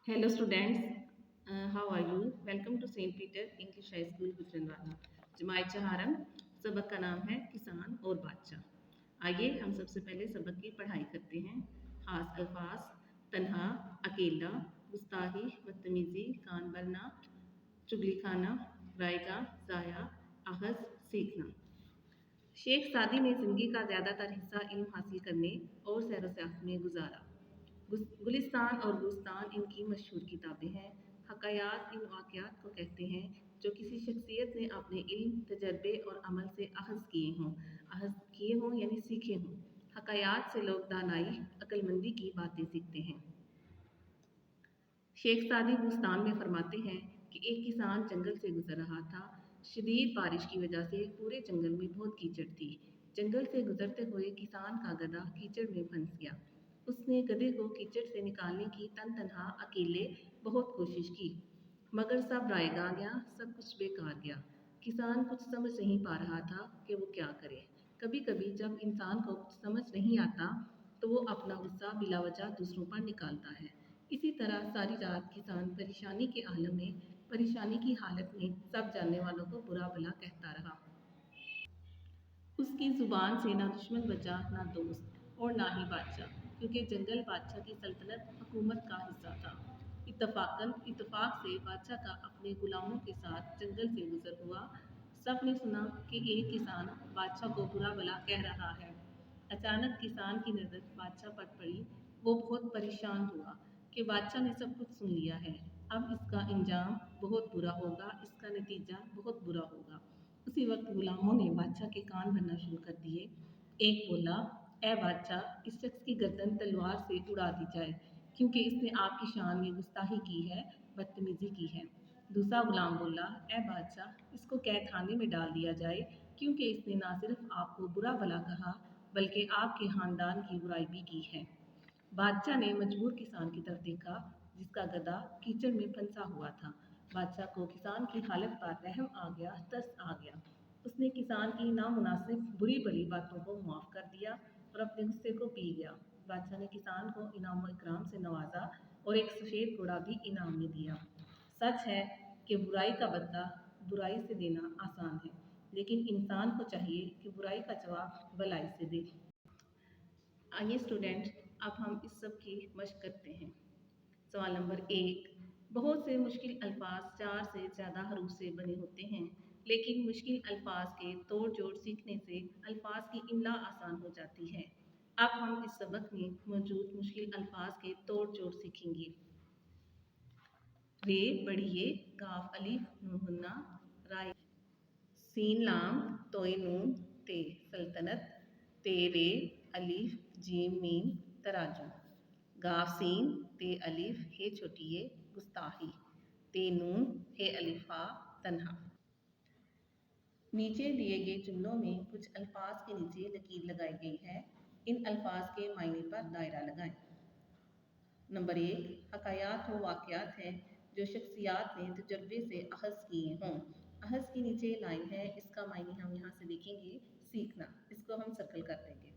Hello students, how are you? Welcome to St. Peter English High School Gujranwala. जमात चहारम सबक का नाम है किसान और बादशाह। आइए हम सबसे पहले सबक की पढ़ाई करते हैं। खास अल्फाज, तन्हा, अकेला, गुस्ताही, बदतमीजी, कान भरना, चुगली खाना, रायगा, ज़ाया, अहज़, सीखना। शेख सादी ने ज़िंदगी का ज़्यादातर हिस्सा इल्म हासिल करने और सैर व सयाहत में गुजारा। गुलिस्तान और गुस्तान इनकी मशहूर किताबें हैं। हकायात इन वाक़यात को कहते हैं जो किसी शख्सियत ने अपने इल्म, तजर्बे और अमल से अहज़ किए हों यानी सीखे हों। हकायात से लोग दानाई, अक्लमंदी की बातें सीखते हैं। शेख सादी गुलिस्तान में फरमाते हैं कि एक किसान जंगल से गुजर रहा था। शदीद बारिश की वजह से पूरे जंगल में बहुत कीचड़ थी। जंगल से गुजरते हुए किसान का गधा कीचड़ में फंस गया। उसने गधे को कीचड़ से निकालने की तनहा अकेले बहुत कोशिश की, मगर सब रायगा गया, सब कुछ बेकार गया। किसान कुछ समझ नहीं पा रहा था कि वो क्या करे। कभी कभी जब इंसान को कुछ समझ नहीं आता तो वो अपना गुस्सा बिला वजह दूसरों पर निकालता है। इसी तरह सारी रात किसान परेशानी के आलम में, परेशानी की हालत में सब जानने वालों को बुरा भला कहता रहा। उसकी ज़ुबान से ना दुश्मन बचा, ना दोस्त और ना ही बादशाह, क्योंकि जंगल बादशाह की सल्तनत हुकूमत का हिस्सा था। इत्तफाक से बादशाह का अपने गुलामों के साथ जंगल से गुजर हुआ। सब ने सुना कि एक किसान बादशाह को बुरा भला कह रहा है। अचानक किसान की नज़र बादशाह पर पड़ी। वो बहुत परेशान हुआ कि बादशाह ने सब कुछ सुन लिया है। अब इसका इंजाम बहुत बुरा होगा, इसका नतीजा बहुत बुरा होगा। उसी वक्त गुलामों ने बादशाह के कान भरना शुरू कर दिए। एक बोला, ए बादशाह, इस शख्स की गर्दन तलवार से उड़ा दी जाए, क्योंकि इसने आपकी शान में गुस्ताही की है, बदतमीजी की है। दूसरा गुलाम बोला, ए बादशाह, इसको कैद खाने में डाल दिया जाए, क्योंकि इसने ना सिर्फ आपको बुरा भला कहा बल्कि आपके खानदान की बुराई भी की है। बादशाह ने मजबूर किसान की तरफ देखा जिसका गधा कीचड़ में फंसा हुआ था। बादशाह को किसान की हालत पर रहम आ गया, तरस आ गया। उसने किसान की नामुनासिब बुरी भली बातों को माफ़ कर दिया और अपने गुस्से को पी गया। बादशाह ने किसान को इनाम व इकराम से नवाजा और एक सफ़ेद घोड़ा भी इनाम में दिया। सच है कि बुराई का बदला बुराई से देना आसान है, लेकिन इंसान को चाहिए कि बुराई का जवाब भलाई से दे। आइए स्टूडेंट, अब हम इस सब की मशक करते हैं। सवाल नंबर 1, बहुत से मुश्किल अल्फाज 4 से ज़्यादा हरूफ से बने होते हैं, लेकिन मुश्किल अल्फाज के तोड़ जोड़ सीखने से अल्फाज की इमला आसान हो जाती है। अब हम इस सबक में मौजूद मुश्किल अल्फाज के तोड़ जोड़ सीखेंगे। रे बड़िए, गाफ अलिफ नून हुन्ना, राय सीन लाम तोय नून ते सल्तनत, तेरे अलिफ जीम मीम तराजू, गाफ सीन ते अलिफ हे छोटी ये गुस्ताही, ते नून हे अलिफा तन्हा। नीचे दिए गए जुमलों में कुछ अल्फाज के नीचे लकीर लगाई गई है। इन अल्फाज के मायने पर दायरा लगाएं। नंबर 1, हकायात हो वाक़यात हैं जो शख्सियात ने तजर्बे से अखज़ किए हों। अहज़ के नीचे लाइन है, इसका मायने हम यहाँ से देखेंगे सीखना, इसको हम सर्कल कर देंगे।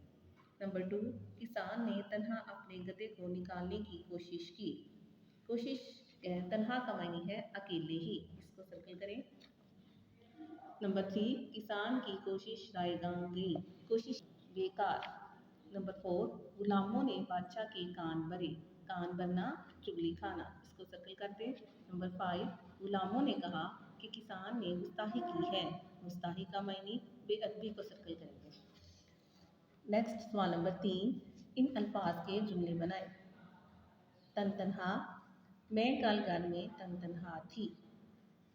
नंबर 2, किसान ने तन्हा अपने गधे को निकालने की कोशिश की। तन्हा का मायने है अकेले ही, इसको सर्कल करें। नंबर 3, किसान की कोशिश रायगां गई, कोशिश बेकार। नंबर 4, गुलामों ने बादशाह के कान भरे, कान भरना चुगली खाना, इसको सर्कल कर दें। नंबर 5, गुलामों ने कहा कि किसान ने गुस्ताही की है, गुस्ताही का मायने बेअदबी को सर्कल करेंगे। नेक्स्ट सवाल नंबर 3, इन अल्फाज के जुमले बनाएं। तन तन्हा, मैं कल घर में तन तन्हा थी।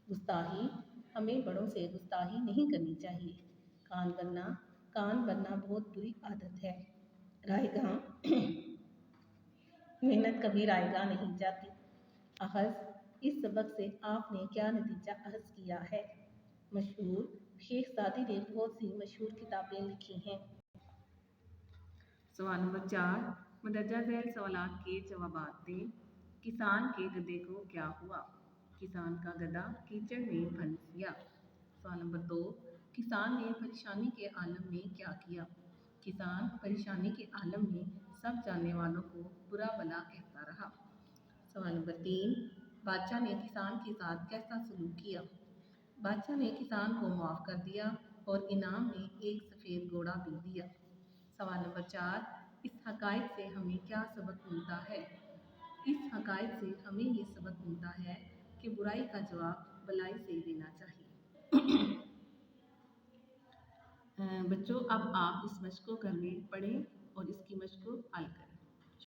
गुस्ताही, हमें बड़ों से गुस्ताही नहीं करनी चाहिए। कान बनना बहुत बुरी आदत है। रायगां, मेहनत कभी रायगां नहीं जाती। अहज़, इस सबक से आपने क्या नतीजा अहज़ किया है। मशहूर, शेख सादी ने बहुत सी मशहूर किताबें लिखी हैं। सवाल नंबर 4, मदरजा झैल सवालात के जवाबात दें। किसान के गधे को क्या हुआ? किसान का गधा कीचड़ में फंस गया। सवाल नंबर 2, किसान ने परेशानी के आलम में क्या किया? किसान परेशानी के आलम में सब जानने वालों को बुरा भला कहता रहा। سوال نمبر 3، بادشاہ نے کسان کے ساتھ کیسا سلوک کیا؟ بادشاہ نے کسان کو معاف کر دیا اور انعام میں ایک سفید گھوڑا بھی دیا۔ سوال نمبر 4، اس حقائق سے ہمیں کیا سبق ملتا ہے؟ اس حقائق سے ہمیں یہ سبق ملتا ہے کہ برائی کا جواب بلائی سے دینا چاہیے۔ بچوں اب آپ اس مشق کو گھر میں پڑھیں اور اس کی مشق کو حل کریں۔